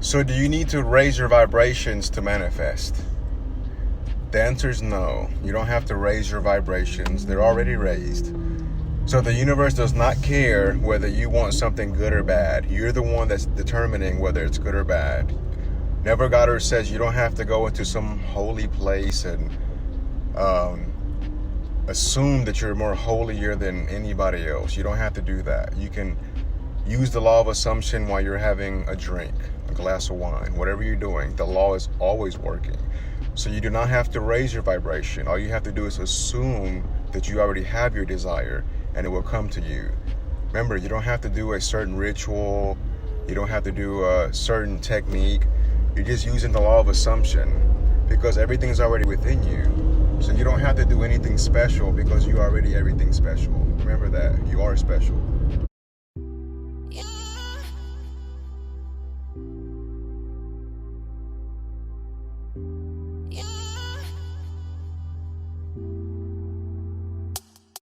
So do you need to raise your vibrations to manifest? The answer is no. You don't have to raise your vibrations. They're already raised. So the universe does not care whether you want something good or bad. You're the one that's determining whether it's good or bad. Neville Goddard says you don't have to go into some holy place and assume that you're more holier than anybody else. You don't have to do that. You can use the law of assumption while you're having a drink, a glass of wine, whatever you're doing. The law is always working. So you do not have to raise your vibration. All you have to do is assume that you already have your desire and it will come to you. Remember, you don't have to do a certain ritual. You don't have to do a certain technique. You're just using the law of assumption because everything's already within you. So you don't have to do anything special because you already everything special. Remember that. You are special.